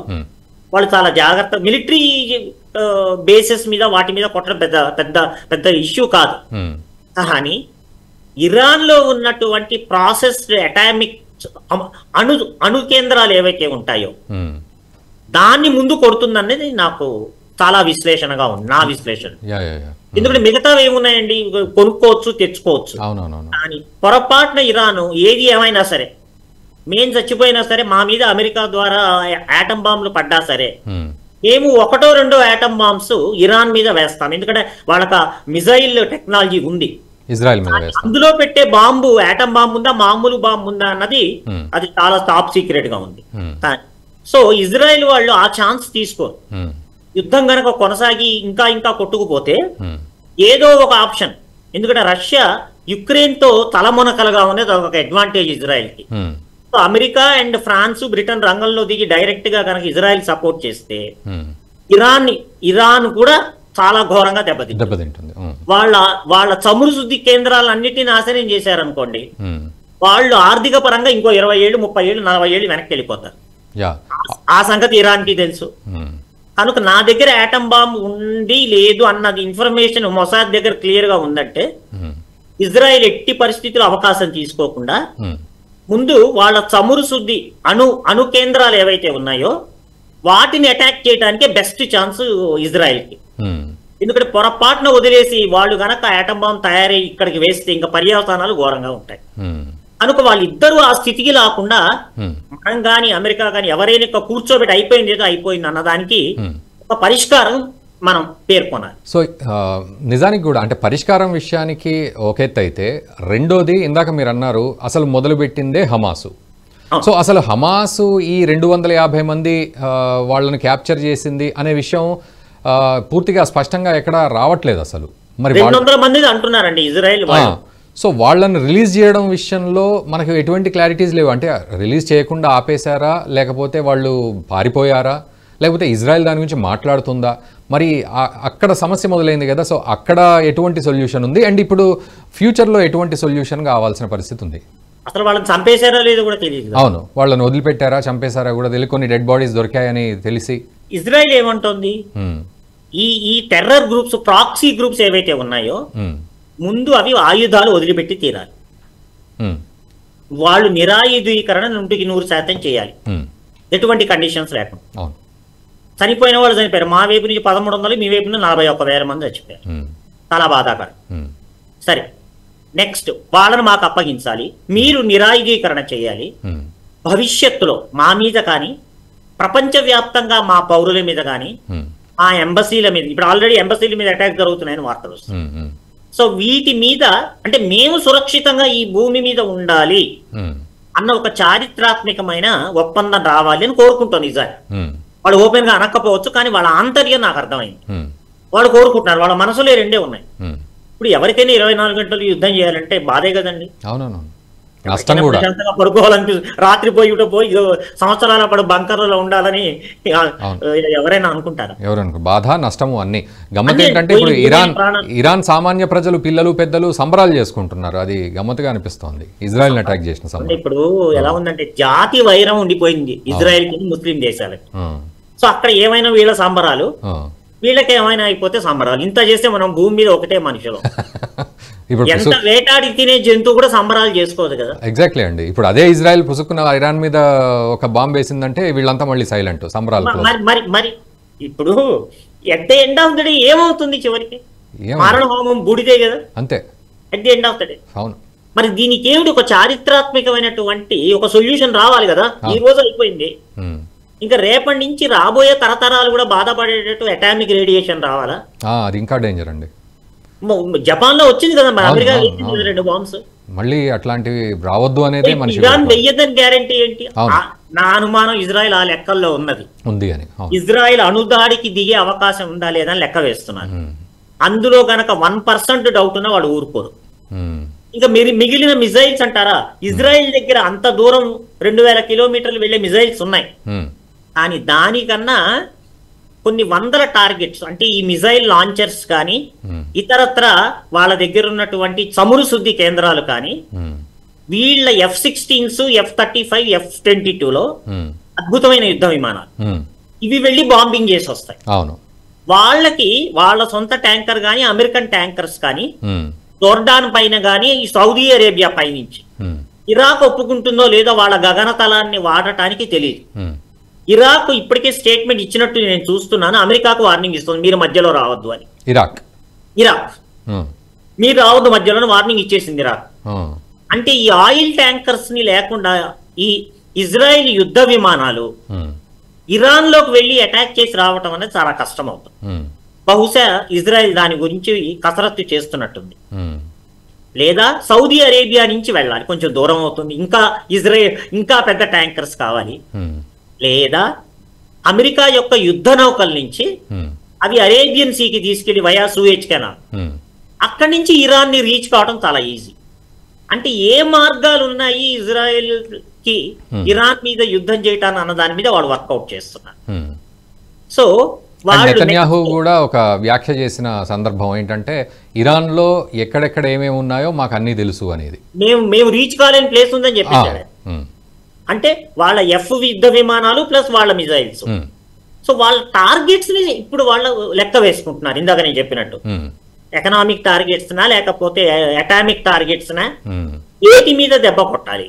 Speaker 2: వాళ్ళు చాలా జాగ్రత్త, మిలిటరీ బేసెస్ మీద వాటి మీద కొట్టడం పెద్ద ఇష్యూ కాదు. కానీ ఇరాన్ లో ఉన్నటువంటి ప్రాసెస్డ్ అటామిక్ అణు కేంద్రాలు ఏవైతే ఉంటాయో దాన్ని ముందు కొడుతుందనేది నాకు చాలా విశ్లేషణగా ఉంది, నా విశ్లేషణ. ఎందుకంటే మిగతావి ఏమున్నాయండి, కొనుక్కోవచ్చు, తెచ్చుకోవచ్చు. కానీ పొరపాటున ఇరాన్ ఏది ఏమైనా సరే, మేం చచ్చిపోయినా సరే, మా మీద అమెరికా ద్వారా ఆటం బాంబులు పడ్డా సరే, మేము 1-2 ఆటం బాంబ్స్ ఇరాన్ మీద వేస్తాం. ఎందుకంటే వాళ్ళకి మిజైల్ టెక్నాలజీ ఉంది. అందులో పెట్టే బాంబు ఆటం బాంబు ఉందా, మామూలు బాంబు ఉందా అన్నది అది చాలా టాప్ సీక్రెట్ గా ఉంది. సో ఇజ్రాయెల్ వాళ్ళు ఆ ఛాన్స్ తీసుకోరు. యుద్ధం గనక కొనసాగి ఇంకా కొట్టుకుపోతే ఏదో ఒక ఆప్షన్, ఎందుకంటే రష్యా యుక్రెయిన్ తో తలమునకలుగా ఉన్నది ఒక అడ్వాంటేజ్ ఇజ్రాయెల్ కి. So America and France, Britain రంగంలో దిగి డైరెక్ట్ గా కనుక ఇజ్రాయెల్ సపోర్ట్ చేస్తే ఇరాన్ కూడా చాలా ఘోరంగా దెబ్బతింటుంది. వాళ్ళ చమురు శుద్ధి కేంద్రాలన్నిటిని నాశనం చేశారనుకోండి, వాళ్ళు ఆర్థిక పరంగా ఇంకో 20 ఏళ్ళు, 30 ఏళ్ళు, 40 ఏళ్ళు వెనక్కి వెళ్ళిపోతారు. ఆ సంగతి ఇరాన్ కి తెలుసు. కనుక నా దగ్గర ఆటం బాంబ్ ఉంది లేదు అన్నది ఇన్ఫర్మేషన్ మొసాద్ దగ్గర క్లియర్ గా ఉందంటే, ఇజ్రాయెల్ ఎట్టి పరిస్థితుల్లో అవకాశం తీసుకోకుండా ముందు వాళ్ళ చమురు శుద్ధి అణు కేంద్రాలు ఏవైతే ఉన్నాయో వాటిని అటాక్ చేయడానికే బెస్ట్ ఛాన్స్ ఇజ్రాయెల్ కి. ఎందుకంటే పొరపాటున వదిలేసి వాళ్ళు గనక ఆటం బాంబ్ తయారై ఇక్కడికి వేస్తే ఇంకా పర్యవసానాలు ఘోరంగా ఉంటాయి. కనుక వాళ్ళిద్దరూ ఆ స్థితికి రాకుండా మనం గాని అమెరికా గాని ఎవరైనా కూర్చోబెట్టి అయిపోయింది ఏదో అయిపోయింది అన్నదానికి ఒక పరిష్కారం మనం పేర్కొనాలి.
Speaker 1: సో నిజానికి కూడా అంటే పరిష్కారం విషయానికి ఒకెత్తైతే, రెండోది ఇందాక మీరు అన్నారు అసలు మొదలుపెట్టిందే హమాసు. సో అసలు హమాసు ఈ 250 మంది వాళ్ళని క్యాప్చర్ చేసింది అనే విషయం పూర్తిగా స్పష్టంగా ఎక్కడ రావట్లేదు అసలు. మరి
Speaker 2: 200 మంది అంటున్నారండి ఇజ్రాయెల్.
Speaker 1: సో వాళ్ళని రిలీజ్ చేయడం విషయంలో మనకు ఎటువంటి క్లారిటీస్ లేవు. అంటే రిలీజ్ చేయకుండా ఆపేశారా, లేకపోతే వాళ్ళు పారిపోయారా, లేకపోతే ఇజ్రాయెల్ దాని గురించి మాట్లాడుతుందా? మరి అక్కడ సమస్య మొదలైంది కదా, సో అక్కడ ఎటువంటి సొల్యూషన్ ఉంది అండ్ ఇప్పుడు ఫ్యూచర్లో ఎటువంటి సొల్యూషన్ కావాల్సిన పరిస్థితి ఉంది?
Speaker 2: అసలు వాళ్ళని చంపేశారా లేదో కూడా తెలియదు.
Speaker 1: అవును, వాళ్ళని వదిలిపెట్టారా, చంపేశారా కూడా తెలియదు. కొన్ని డెడ్ బాడీస్ దొరికాయని తెలిసి
Speaker 2: ఇజ్రాయెల్ ఏమంటుంది, ఈ టెర్రర్ గ్రూప్స్, ప్రాక్సీ గ్రూప్స్ ఏవైతే ఉన్నాయో ముందు అవి ఆయుధాలు వదిలిపెట్టి తీరాలి. వాళ్ళు నిరాయుధీకరణ 100% చేయాలి, ఎటువంటి కండిషన్స్ లేకుండా. చనిపోయిన వాళ్ళు చనిపోయారు, మా వైపు నుంచి 1300, మీ వైపు నుంచి 41,000 మంది చచ్చిపోయారు. చాలా బాధాకరం. సరే, నెక్స్ట్ వాళ్ళని మాకు అప్పగించాలి, మీరు నిరాయుధీకరణ చేయాలి. భవిష్యత్తులో మా మీద కానీ ప్రపంచవ్యాప్తంగా మా పౌరుల మీద కానీ మా ఎంబసీల మీద, ఇప్పుడు ఆల్రెడీ ఎంబసీల మీద అటాక్ జరుగుతున్నాయని వార్తలు వస్తాయి. సో వీటి మీద అంటే మేము సురక్షితంగా ఈ భూమి మీద ఉండాలి అన్న ఒక చారిత్రాత్మకమైన ఒప్పందం రావాలి అని కోరుకుంటాను. నిజాలు వాళ్ళు ఓపెన్ గా అనకపోవచ్చు, కానీ వాళ్ళ ఆంతర్యం నాకు అర్థమైంది. వాళ్ళు కోరుకుంటున్నారు, వాళ్ళ మనసులో రెండే ఉన్నాయి. ఇప్పుడు ఎవరికైనా 24 గంటలు యుద్ధం చేయాలంటే బాధే కదండి. పడుకోవాలని రాత్రి పోయి సంవత్సరాల పాటు బంకర్లో ఉండాలని ఎవరైనా అనుకుంటారా?
Speaker 1: బాధ, నష్టము అన్ని. గమ్మత్ ఏంటంటే ఇప్పుడు ఇరాన్ సామాన్య ప్రజలు, పిల్లలు పెద్దలు సంబరాలు చేసుకుంటున్నారు. అది గమ్మత్తుగా అనిపిస్తోంది ఇజ్రాయెల్ అటాక్ చేసిన సమయం.
Speaker 2: ఇప్పుడు ఎలా ఉందంటే జాతి వైరం ఉండిపోయింది ఇజ్రాయెల్ కి ముస్లిం దేశాలకి. సో అక్కడ ఏమైనా వీళ్ళ సంబరాలు, వీళ్ళకి ఏమైనా అయిపోతే సంబరాలు. ఇంత చేస్తే మనం భూమి మీద ఒకటే మనుషులు, ఎంత వేటాడి తినే జంతువు కూడా సంబరాలు చేసుకోదు కదా.
Speaker 1: ఎగ్జాక్ట్లీ అండి. ఇప్పుడు అదే ఇజ్రాయెల్ పుసుకున్న ఇరాన్ మీద ఒక బాంబు వేసిందంటే వీళ్ళంతా మళ్ళీ సైలెంట్, సంబరాలు.
Speaker 2: మరి ఇప్పుడు at the end of the day ఏమవుతుంది? చివరికి మారణ హోమం బూడిదే కదా అంతే at the end of the day. అవును. మరి దీనికి ఏమిటి ఒక చారిత్రాత్మకమైనటువంటి ఒక సొల్యూషన్ రావాలి కదా. ఈ రోజు అయిపోయింది, ఇంకా రేపటి నుంచి రాబోయే తరతరాలు కూడా బాధపడేటట్టు అటామిక్ రేడియేషన్ రావాలా?
Speaker 1: అది ఇంకా డేంజర్ అండి.
Speaker 2: జపాన్ లో వచ్చింది కదా, మరి అమెరికా 2 బాంబ్స్.
Speaker 1: మళ్ళీ అట్లాంటివి రావద్దు అనేది
Speaker 2: ఇరాన్ వెయ్యదని గ్యారంటీ ఏంటి? నా అనుమానం ఇజ్రాయెల్ ఆ లెక్కల్లో ఉంది
Speaker 1: అని.
Speaker 2: ఇజ్రాయెల్ అణుదాడికి దిగే అవకాశం ఉందా లేదా అని లెక్క వేస్తున్నారు. అందులో గనక 1% డౌట్ ఉన్నా వాడు ఊరుకోరు. ఇంకా మిగిలిన మిజైల్స్ అంటారా, ఇజ్రాయెల్ దగ్గర అంత దూరం 2000 కిలోమీటర్లు వెళ్లే మిజైల్స్ ఉన్నాయి. కానీ దానికన్నా కొన్ని వందల టార్గెట్స్, అంటే ఈ మిజైల్ లాంచర్స్ కానీ ఇతరత్ర వాళ్ళ దగ్గర ఉన్నటువంటి చమురు శుద్ధి కేంద్రాలు కానీ వీళ్ళ F-16s, F-35, F-22లో అద్భుతమైన యుద్ధ విమానాలు ఇవి వెళ్ళి బాంబింగ్ చేసి వస్తాయి. వాళ్ళకి వాళ్ళ సొంత ట్యాంకర్ కానీ అమెరికన్ ట్యాంకర్స్ కానీ జోర్డాన్ పైన కానీ సౌదీ అరేబియా పైనుంచి ఇరాక్ ఒప్పుకుంటుందో లేదో వాళ్ళ గగనతలాన్ని వాడటానికి తెలియదు. ఇరాక్ ఇప్పటికే స్టేట్మెంట్ ఇచ్చినట్టు నేను చూస్తున్నాను, అమెరికాకు వార్నింగ్ ఇస్తుంది మీరు మధ్యలో రావద్దు అని. ఇరాక్ మీరు రావద్దు మధ్యలో వార్నింగ్ ఇచ్చేసింది ఇరాక్. అంటే ఈ ఆయిల్ ట్యాంకర్స్ ని లేకుండా ఈ ఇజ్రాయెల్ యుద్ధ విమానాలు ఇరాన్ లోకి వెళ్లి అటాక్ చేసి రావటం అనేది చాలా కష్టం అవుతుంది. బహుశా ఇజ్రాయెల్ దాని గురించి కసరత్తు చేస్తున్నట్టుంది. లేదా సౌదీ అరేబియా నుంచి వెళ్ళాలి, కొంచెం దూరం అవుతుంది, ఇంకా పెద్ద ట్యాంకర్స్ కావాలి. లేదా అమెరికా యొక్క యుద్ధ నౌకల నుంచి అవి అరేబియన్ సీకి తీసుకెళ్లి వయా సూయజ్ కెనాల్, అక్కడి నుంచి ఇరాన్ ని రీచ్ కావడం చాలా ఈజీ. అంటే ఏ మార్గాలు ఉన్నాయి ఇజ్రాయెల్ కి ఇరాన్ మీద యుద్ధం చేయటాన్ని అన్న దాని మీద వాళ్ళు వర్కౌట్ చేస్తున్నారు. సో
Speaker 1: నెతన్యాహు కూడా ఒక వ్యాఖ్య చేసిన సందర్భం ఏంటంటే ఇరాన్ లో ఎక్కడెక్కడ ఏమేమి ఉన్నాయో మాకు అన్ని తెలుసు అనేది.
Speaker 2: మేము రీచ్ కాలేని ప్లేస్ ఉందని చెప్పేసాడు. అంటే వాళ్ళ యుద్ధ విమానాలు ప్లస్ వాళ్ళ మిజైల్స్. సో వాళ్ళ టార్గెట్స్ ని ఇప్పుడు వాళ్ళు లెక్క వేసుకుంటున్నారు. ఇందాక నేను చెప్పినట్టు ఎకనామిక్ టార్గెట్స్ నా లేకపోతే అటామిక్ టార్గెట్స్ నా, ఏటి మీద దెబ్బ కొట్టాలి.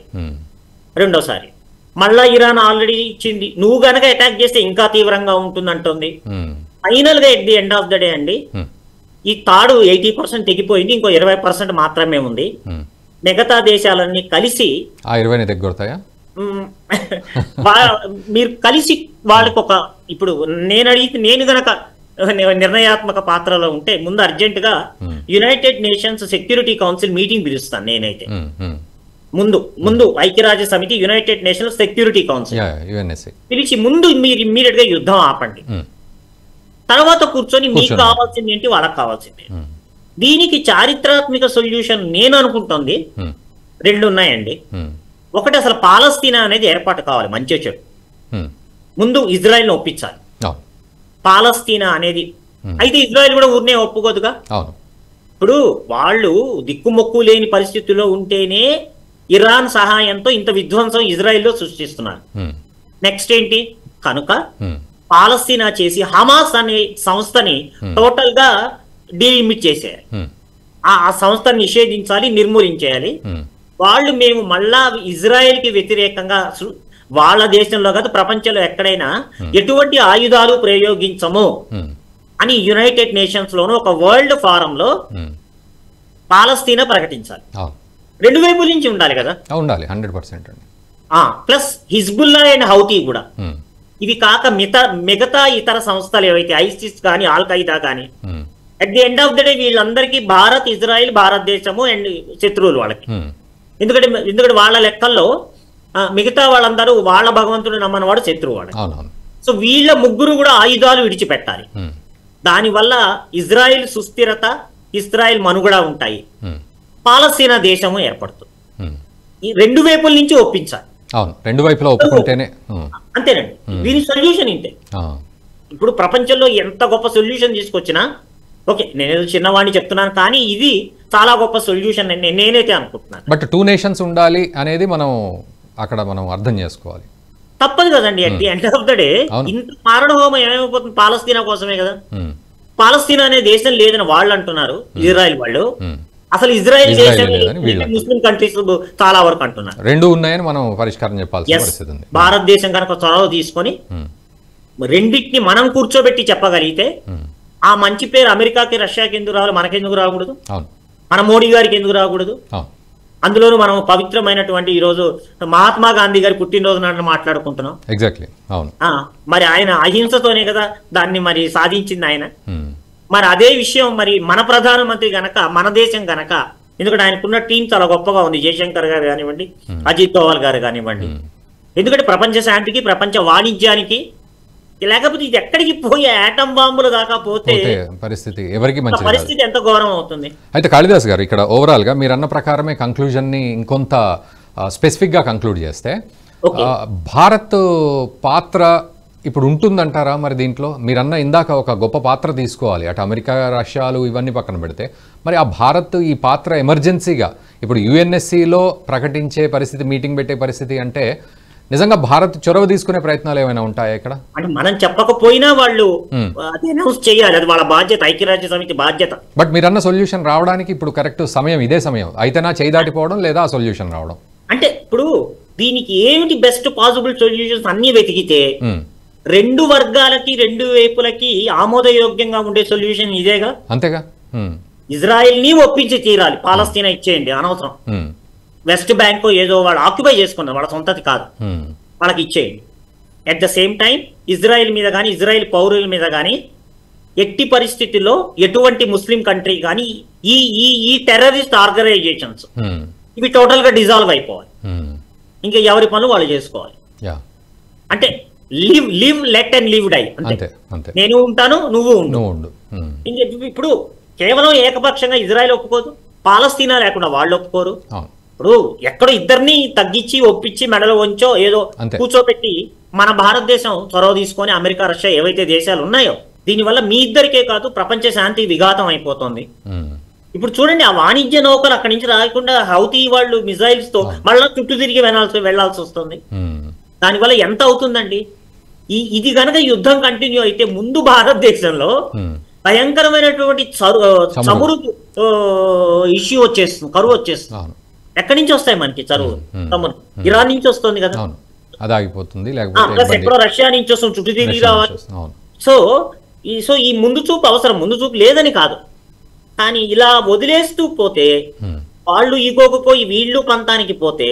Speaker 2: రెండోసారి మళ్ళా ఇరాన్ ఆల్రెడీ ఇచ్చింది, నువ్వు గనక అటాక్ చేస్తే ఇంకా తీవ్రంగా ఉంటుందంటుంది. ఫైనల్ గా at the end of the day అండి ఈ తాడు 80% తెగిపోయింది, ఇంకో 20% మాత్రమే ఉంది. మిగతా దేశాలన్నీ కలిసి మీరు కలిసి వాళ్ళకి ఒక, ఇప్పుడు నేను గనక నిర్ణయాత్మక పాత్రలో ఉంటే ముందు అర్జెంటుగా United nations security council meeting పిలుస్తాను నేనైతే. ముందు ఐక్యరాజ్య సమితి, యునైటెడ్ నేషన్స్ సెక్యూరిటీ కౌన్సిల్ పిలిచి ముందు మీరు ఇమ్మీడియట్ గా యుద్ధం ఆపండి, తర్వాత కూర్చొని మీకు కావాల్సింది ఏంటి వాళ్ళకి కావాల్సింది. దీనికి చారిత్రాత్మక సొల్యూషన్ నేను అనుకుంటుంది 2 ఉన్నాయండి. ఒకటి, అసలు పాలస్తీనా అనేది ఏర్పాటు కావాలి, మంచి చెడు. ముందు ఇజ్రాయెల్ ని ఒప్పించాలి. పాలస్తీనా అనేది. అయితే ఇజ్రాయెల్ కూడా ఊరినే ఒప్పుకోదుగా.
Speaker 1: అవును.
Speaker 2: ఇప్పుడు వాళ్ళు దిక్కుమొక్కు లేని పరిస్థితుల్లో ఉంటేనే ఇరాన్ సహాయంతో ఇంత విధ్వంసం ఇజ్రాయెల్లో సృష్టిస్తున్నారు. నెక్స్ట్ ఏంటి కనుక పాలస్తీనా చేసి హమాస్ అనే సంస్థని టోటల్ గా డీలిమిట్ చేసేయాలి. ఆ సంస్థను నిషేధించాలి, నిర్మూలించేయాలి. వాళ్ళు మేము మళ్ళా ఇజ్రాయెల్ కి వ్యతిరేకంగా వాళ్ళ దేశంలో కాదు ప్రపంచంలో ఎక్కడైనా ఎటువంటి ఆయుధాలు ప్రయోగించము అని యునైటెడ్ నేషన్స్ లోను ఒక వరల్డ్ ఫారం లో పాలస్తీనా ప్రకటించాలి. రెండు వైపుల నుంచి ఉండాలి కదా.
Speaker 1: ఉండాలి 100% అండి.
Speaker 2: ప్లస్ హిజ్బుల్లా అండ్ హౌతీ కూడా. ఇవి కాక మిగతా ఇతర సంస్థలు ఏవైతే ఐసిస్ కానీ ఆల్ ఖైదా కానీ at the end of the day వీళ్ళందరికీ భారత్, ఇజ్రాయిల్, భారతదేశము అండ్ శత్రువులు వాళ్ళకి. ఎందుకంటే వాళ్ళ లెక్కల్లో మిగతా వాళ్ళందరూ వాళ్ళ భగవంతుడు నమ్మని వాడు శత్రువు వాడు. సో వీళ్ళ ముగ్గురు కూడా ఆయుధాలు విడిచిపెట్టాలి. దానివల్ల ఇజ్రాయిల్ సుస్థిరత, ఇజ్రాయిల్ మనుగడ ఉంటాయి, పాలస్తీనా దేశము ఏర్పడుతుంది. ఈ రెండు వైపుల నుంచి ఒప్పించాలి.
Speaker 1: రెండు వైపులా ఒప్పుకుంటేనే
Speaker 2: అంతేనండి. దీని సొల్యూషన్ ఇంతే. ఇప్పుడు ప్రపంచంలో ఎంత గొప్ప సొల్యూషన్ తీసుకొచ్చినా ఓకే, నేను చిన్నవాడిని చెప్తున్నాను, కానీ ఇది చాలా గొప్ప సొల్యూషన్ నేనైతే అనుకుంటున్నాను.
Speaker 1: బట్ 2 నేషన్స్ ఉండాలి అనేది మనం అర్థం చేసుకోవాలి.
Speaker 2: తప్పదు కదండి. At the end of the day ఇంత మారణ హోమం ఏమైపోతుంది పాలస్తీనా కోసమే కదా. పాలస్తీనా అనే దేశం లేదని వాళ్ళు అంటున్నారు, ఇజ్రాయెల్ వాళ్ళు. అసలు ఇజ్రాయెల్ దేశం ముస్లిం కంట్రీస్ చాలా వరకు అంటున్నారు.
Speaker 1: రెండు ఉన్నాయని మనం పరిష్కారం చెప్పాల్సిన పరిస్థితి ఉంది.
Speaker 2: భారతదేశం కనుక చొరవ తీసుకొని రెండింటిని మనం కూర్చోబెట్టి చెప్పగలిగితే ఆ మంచి పేరు అమెరికాకి, రష్యాకి ఎందుకు రావాలి, మనకెందుకు రాకూడదు, మన మోడీ గారికి ఎందుకు రాకూడదు? అందులోనూ మనం పవిత్రమైనటువంటి ఈ రోజు మహాత్మా గాంధీ గారి పుట్టినరోజు నాడు మాట్లాడుకుంటున్నాం.
Speaker 1: ఎగ్జాక్ట్లీ. అవును.
Speaker 2: మరి ఆయన అహింసతోనే కదా దాన్ని మరి సాధించింది ఆయన. మరి అదే విషయం మరి మన ప్రధానమంత్రి గనక, మన దేశం గనక, ఎందుకంటే ఆయనకున్న టీం చాలా గొప్పగా ఉంది, జయశంకర్ గారు కానివ్వండి, అజిత్ దోవల్ గారు కానివ్వండి. ఎందుకంటే ప్రపంచ శాంతికి, ప్రపంచ వాణిజ్యానికి, లేకపోతే ఇది ఎక్కడికి పోయి ఆటం బాంబులు దాకా పోతే
Speaker 1: పరిస్థితి ఎవరికి మంచి
Speaker 2: పరిస్థితి ఎంత ఘోరం అవుతుంది.
Speaker 1: అయితే కాళిదాస్ గారు ఇక్కడ ఓవరాల్ గా మీరు అన్న ప్రకారమే కంక్లూజన్ ని ఇంకొంత స్పెసిఫిక్ గా కంక్లూడ్ చేస్తే భారత్ పాత్ర ఇప్పుడు ఉంటుందంటారా? మరి దీంట్లో మీరన్న ఇందాక ఒక గొప్ప పాత్ర తీసుకోవాలి, అటు అమెరికా, రష్యాలు ఇవన్నీ పక్కన పెడితే మరి ఆ భారత్ ఈ పాత్ర ఎమర్జెన్సీగా ఇప్పుడు యుఎన్ఎస్సిలో ప్రకటించే పరిస్థితి, మీటింగ్ పెట్టే పరిస్థితి అంటే నిజంగా భారత్ చొరవ తీసుకునే ప్రయత్నాలు ఏమైనా ఉంటాయా ఇక్కడ?
Speaker 2: అంటే మనం చెప్పకపోయినా వాళ్ళు అది అనౌన్స్ చేయాలి, అది వాళ్ళ బాధ్యత, ఐక్యరాజ్య సమితి బాధ్యత.
Speaker 1: బట్ మీరన్న సొల్యూషన్ రావడానికి ఇప్పుడు కరెక్ట్ సమయం, ఇదే సమయం అయితేనా చేయి దాటిపోవడం లేదా ఆ సొల్యూషన్ రావడం?
Speaker 2: అంటే ఇప్పుడు దీనికి ఏమిటి బెస్ట్ పాసిబుల్ సొల్యూషన్స్ అన్ని వెతికితే రెండు వర్గాలకి, రెండు వైపులకి ఆమోదయోగ్యంగా ఉండే సొల్యూషన్ ఇదేగా.
Speaker 1: అంతేగా.
Speaker 2: ఇజ్రాయెల్ ని ఒప్పించి తీరాలి, పాలస్తీనా ఇచ్చేయండి అనవసరం. వెస్ట్ బ్యాంక్ ఏదో వాళ్ళు ఆక్యుపై చేసుకున్నారు, వాళ్ళ సొంతది కాదు, వాళ్ళకి ఇచ్చేయండి. At the same time Israel మీద కానీ, ఇజ్రాయెల్ పౌరుల మీద కానీ ఎట్టి పరిస్థితుల్లో ఎటువంటి ముస్లిం కంట్రీ కానీ ఈ టెర్రరిస్ట్ ఆర్గనైజేషన్స్ ఇవి టోటల్ గా డిజాల్వ్ అయిపోవాలి. ఇంకా ఎవరి పనులు వాళ్ళు చేసుకోవాలి. అంటే live let and live die. అంతే. నేను ఉంటాను, నువ్వు ఉండు. ఇప్పుడు కేవలం ఏకపక్షంగా ఇజ్రాయెల్ ఒప్పుకోదు, పాలస్తీనా లేకుండా వాళ్ళు ఒప్పుకోరు. ఇప్పుడు ఎక్కడో ఇద్దరిని తగ్గించి ఒప్పించి మెడలో వంచో ఏదో కూర్చోపెట్టి మన భారతదేశం చొరవ తీసుకొని అమెరికా, రష్యా ఏవైతే దేశాలు ఉన్నాయో దీనివల్ల మీ ఇద్దరికే కాదు ప్రపంచ శాంతి విఘాతం అయిపోతుంది. ఇప్పుడు చూడండి, ఆ వాణిజ్య నౌకలు అక్కడి నుంచి రాకుండా హౌతీ వాళ్ళు మిజైల్స్ తో మళ్ళా చుట్టూ తిరిగి వెళ్లాల్సి వస్తుంది. దానివల్ల ఎంత అవుతుందండి? ఇది కనుక యుద్ధం కంటిన్యూ అయితే ముందు భారతదేశంలో భయంకరమైనటువంటి చమురు ఇష్యూ వచ్చేస్తుంది, కరువు వచ్చేస్తుంది. ఎక్కడి నుంచి వస్తాయి మనకి చమురు? ఇరాన్ నుంచి వస్తుంది కదా, ఎక్కడో రష్యా నుంచి వస్తుంది, చుట్టూ తిరిగి రావాలి. సో ఈ ముందు చూపు అవసరం, ముందు చూపు లేదని కాదు, కానీ ఇలా వదిలేస్తూ పోతే వాళ్ళు ఈగోకు పోయి వీళ్ళు పంతానికి పోతే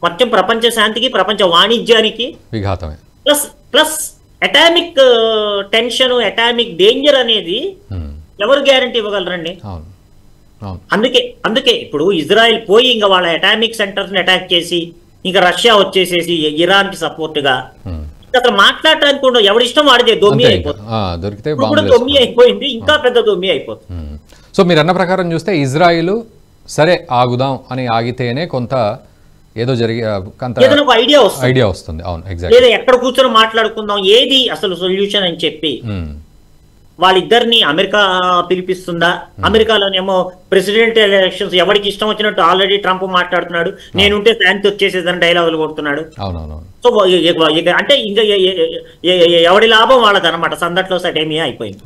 Speaker 2: మొత్తం ప్రపంచ శాంతికి, ప్రపంచ వాణిజ్యానికి విఘాతమే. Plus atomic tension, atomic danger అనేది ఎవరు గ్యారంటీ ఇవ్వగలరండి? అందుకే ఇప్పుడు ఇజ్రాయెల్ పోయి ఇంకా వాళ్ళ అటామిక్ సెంటర్స్ ని అటాక్ చేసి ఇంకా రష్యా వచ్చేసేసి ఇరాన్ కి సపోర్ట్ గా అసలు మాట్లాడటానికి కూడా ఎవరిష్టం వాడితే దొమ్మి అయిపోతుంది. దొమ్మి అయిపోయింది, ఇంకా పెద్ద దొమ్మి అయిపోతుంది.
Speaker 1: సో మీరు అన్న ప్రకారం చూస్తే ఇజ్రాయిల్ సరే ఆగుదాం అని ఆగితేనే కొంత ఏదో జరిగి
Speaker 2: ఏదైనా ఒక ఐడియా
Speaker 1: వస్తుంది. అవును, ఎగ్జాక్ట్.
Speaker 2: లేదా ఎక్కడ కూర్చొని మాట్లాడుకుందాం ఏది అసలు సొల్యూషన్ అని చెప్పి వాళ్ళిద్దరిని అమెరికా పిలిపిస్తుందా? అమెరికాలోనేమో ప్రెసిడెంట్ ఎలక్షన్స్ ఎవరికి ఇష్టం వచ్చినట్టు ఆల్రెడీ ట్రంప్ మాట్లాడుతున్నాడు, నేనుంటే శాంతి వచ్చేసేదని డైలాగులు కొడుతున్నాడు. సో అంటే ఇంకా ఎవడి లాభం వాళ్ళది అనమాట. సందట్లో సటేమియా అయిపోయింది.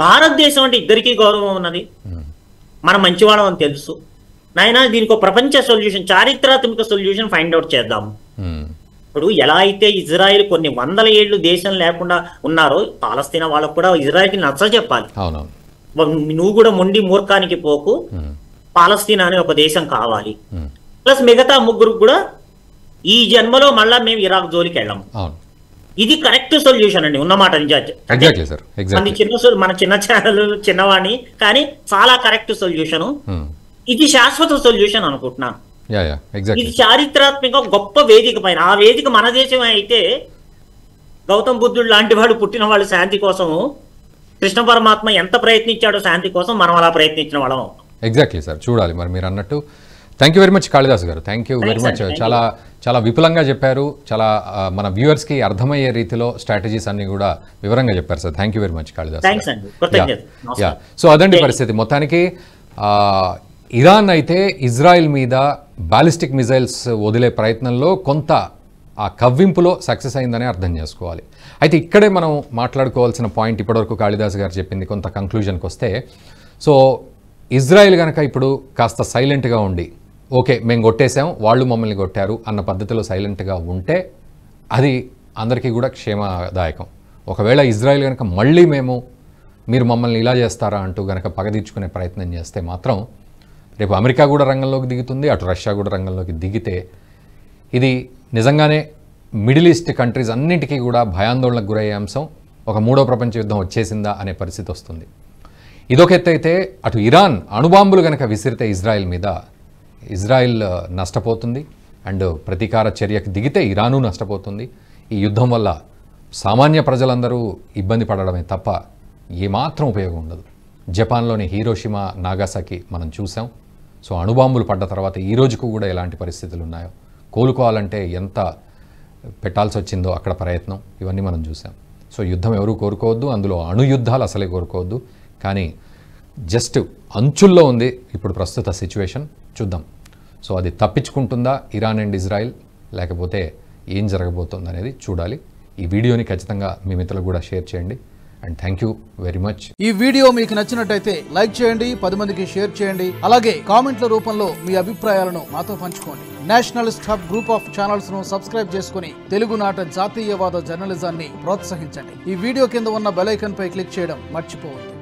Speaker 2: భారతదేశం అంటే ఇద్దరికీ గౌరవం ఉన్నది, మనం మంచివాళ్ళం అని తెలుసు. నాయన దీనికి ఒక ప్రపంచ సొల్యూషన్, చారిత్రాత్మక సొల్యూషన్ ఫైండ్ అవుట్ చేద్దాం. ఇప్పుడు ఎలా అయితే ఇజ్రాయెల్ కొన్ని వందల ఏళ్ళు దేశం లేకుండా ఉన్నారో, పాలస్తీనా వాళ్ళకు కూడా ఇజ్రాయెల్కి నచ్చ చెప్పాలి. నువ్వు కూడా మొండి మూర్ఖానికి పోకు, పాలస్తీనా అనే ఒక దేశం కావాలి. ప్లస్ మిగతా ముగ్గురు కూడా ఈ జన్మలో మళ్ళా మేము ఇరాక్ జోలికి వెళ్ళాము. ఇది కరెక్ట్ సొల్యూషన్ అండి, ఉన్నమాట. మన చిన్న ఛానల్ చిన్నవాణి కానీ చాలా కరెక్ట్ సొల్యూషన్. ఇది శాశ్వత సొల్యూషన్ అనుకుంటున్నాను. ఇది చారిత్రాత్మక గొప్ప వేదిక పైన, ఆ వేదిక మన దేశం అయితే గౌతమ్ బుద్ధుడు లాంటి వాడు పుట్టిన వాళ్ళు శాంతి కోసము, కృష్ణ పరమాత్మ ఎంత ప్రయత్నించాడో శాంతి కోసం, మనం అలా ప్రయత్నించిన వాళ్ళం.
Speaker 1: ఎగ్జాక్ట్లీ సార్, చూడాలి మరి మీరు అన్నట్టు. Thank you very much Kalidas గారు, థ్యాంక్ యూ వెరీ మచ్. చాలా చాలా విపులంగా చెప్పారు, చాలా మన వ్యూవర్స్కి అర్థమయ్యే రీతిలో స్ట్రాటజీస్ అన్ని కూడా వివరంగా చెప్పారు sir. Thank you very much Kalidas. So అదండి పరిస్థితి. మొత్తానికి ఇరాన్ అయితే ఇజ్రాయెల్ మీద బాలిస్టిక్ మిజైల్స్ వదిలే ప్రయత్నంలో కొంత ఆ కవ్వింపులో సక్సెస్ అయిందని అర్థం చేసుకోవాలి. అయితే ఇక్కడే మనం మాట్లాడుకోవాల్సిన పాయింట్, ఇప్పటివరకు కాళిదాస్ గారు చెప్పింది కొంత కంక్లూజన్కి వస్తే, సో ఇజ్రాయెల్ కనుక ఇప్పుడు కాస్త సైలెంట్గా ఉండి, ఓకే మేము కొట్టేసాం, వాళ్ళు మమ్మల్ని కొట్టారు అన్న పద్ధతిలో సైలెంట్గా ఉంటే అది అందరికీ కూడా క్షేమదాయకం. ఒకవేళ ఇజ్రాయెల్ కనుక మళ్ళీ మీరు మమ్మల్ని ఇలా చేస్తారా అంటూ కనుక పగదీర్చుకునే ప్రయత్నం చేస్తే మాత్రం రేపు అమెరికా కూడా రంగంలోకి దిగుతుంది, అటు రష్యా కూడా రంగంలోకి దిగితే ఇది నిజంగానే మిడిల్ ఈస్ట్ కంట్రీస్ అన్నింటికీ కూడా భయాందోళనకు గురయ్యే అంశం. ఒక మూడో ప్రపంచ యుద్ధం వచ్చేసిందా అనే పరిస్థితి వస్తుంది. ఇదొక ఎత్తు అయితే, అటు ఇరాన్ అణుబాంబులు కనుక విసిరితే ఇజ్రాయెల్ మీద, ఇజ్రాయెల్ నష్టపోతుంది. అండ్ ప్రతీకార చర్యకు దిగితే ఇరాను నష్టపోతుంది. ఈ యుద్ధం వల్ల సామాన్య ప్రజలందరూ ఇబ్బంది పడడమే తప్ప ఏమాత్రం ఉపయోగం ఉండదు. జపాన్లోని హీరోషిమా, నాగాసాకి మనం చూసాం. సో అణుబాంబులు పడ్డ తర్వాత ఈ రోజుకు కూడా ఎలాంటి పరిస్థితులు ఉన్నాయో, కోలుకోవాలంటే ఎంత పెట్టాల్సి వచ్చిందో అక్కడ ప్రయత్నం, ఇవన్నీ మనం చూసాం. సో యుద్ధం ఎవరూ కోరుకోవద్దు, అందులో అణుయుద్ధాలు అసలే కోరుకోవద్దు. కానీ జస్ట్ అంచుల్లో ఉంది ఇప్పుడు ప్రస్తుత సిచ్యువేషన్. చూద్దాం సో అది తప్పించుకుంటుందా ఇరాన్ అండ్ ఇజ్రాయెల్, లేకపోతే ఏం జరగబోతుంది అనేది చూడాలి. ఈ వీడియోని ఖచ్చితంగా మీ మిత్రులకు కూడా షేర్ చేయండి. And thank you very much.
Speaker 3: ఈ వీడియో మీకు నచ్చినట్టయితే లైక్ చేయండి, 10 మందికి షేర్ చేయండి. అలాగే కామెంట్ల రూపంలో మీ అభిప్రాయాలను మాతో పంచుకోండి. Nationalist hub group of channels ను సబ్స్క్రైబ్ చేసుకుని తెలుగునాట జాతీయవాద జర్నలిజాన్ని ప్రోత్సహించండి. ఈ వీడియో కింద ఉన్న బెల్ ఐకాన్ పై క్లిక్ చేయడం మర్చిపోవద్దు.